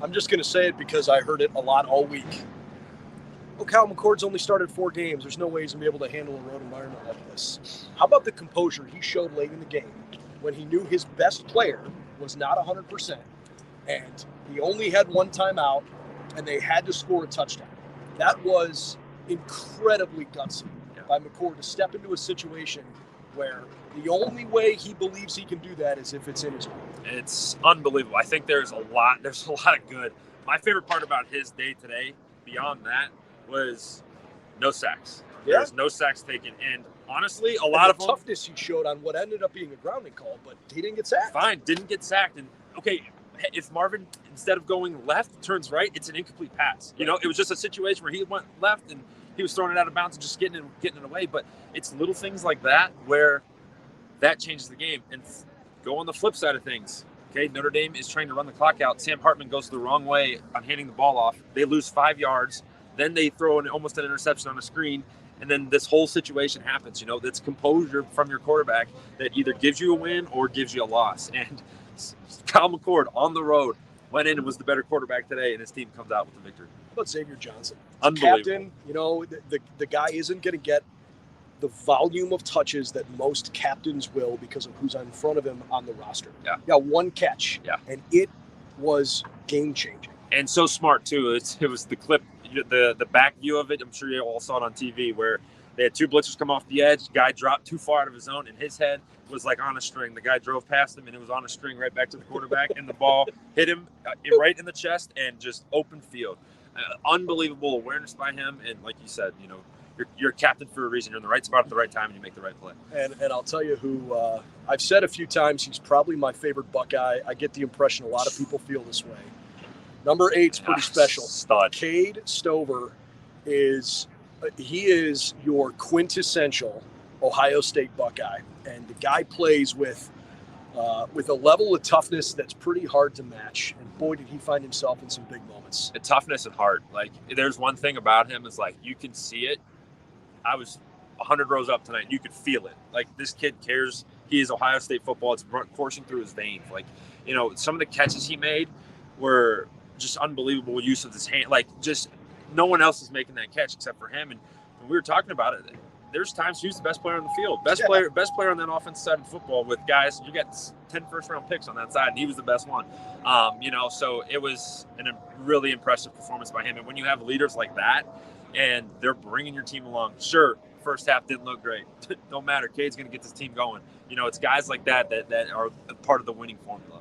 I'm just going to say it because I heard it a lot all week. Oh, Kyle McCord's only started 4 games. There's no way he's going to be able to handle a road environment like this. How about the composure he showed late in the game when he knew his best player was not 100% and he only had 1 timeout and they had to score a touchdown? That was incredibly gutsy by McCord to step into a situation where the only way he believes he can do that is if it's in his way. It's unbelievable. I think there's a lot of good. My favorite part about his day today, beyond that, was no sacks. Yeah. There's no sacks taken. And honestly, a lot of toughness he showed on what ended up being a grounding call, but he didn't get sacked. Fine, didn't get sacked. And okay, if Marvin, instead of going left, turns right, it's an incomplete pass. You know, it was just a situation where he went left and he was throwing it out of bounds and just getting it away. But it's little things like that where that changes the game. And go on the flip side of things. Okay, Notre Dame is trying to run the clock out. Sam Hartman goes the wrong way on handing the ball off. They lose 5 yards. Then they throw almost an interception on a screen. And then this whole situation happens. You know, that's composure from your quarterback that either gives you a win or gives you a loss. And Kyle McCord on the road went in and was the better quarterback today, and his team comes out with the victory. How about Xavier Johnson? Unbelievable. Captain, you know, the guy isn't going to get the volume of touches that most captains will because of who's in front of him on the roster. Yeah. He got 1 catch. Yeah. And it was game-changing. And so smart, too. It was the clip, the back view of it. I'm sure you all saw it on TV where they had 2 blitzers come off the edge. Guy dropped too far out of his zone, and his head was like on a string. The guy drove past him, and it was on a string right back to the quarterback, and the ball hit him right in the chest and just open field. Unbelievable awareness by him. And like you said, you know, you're a captain for a reason. You're in the right spot at the right time, and you make the right play. And I'll tell you who I've said a few times, he's probably my favorite Buckeye. I get the impression a lot of people feel this way. Number 8's pretty special. Stud. Cade Stover is your quintessential Ohio State Buckeye, and the guy plays with a level of toughness that's pretty hard to match. And boy, did he find himself in some big moments. The toughness and heart. Like, there's one thing about him is like you can see it. I was 100 rows up tonight. You could feel it. Like, this kid cares. He is Ohio State football. It's coursing through his veins. Like, you know, some of the catches he made were just unbelievable use of his hand. Like, just no one else is making that catch except for him. And when we were talking about it, there's times he's the best player on the field. Best player on that offensive side of football with guys. You got 10 first-round picks on that side, and he was the best one. You know, so it was a really impressive performance by him. And when you have leaders like that, and they're bringing your team along, sure, first half didn't look great. Don't matter. Cade's going to get this team going. You know, it's guys like that are part of the winning formula.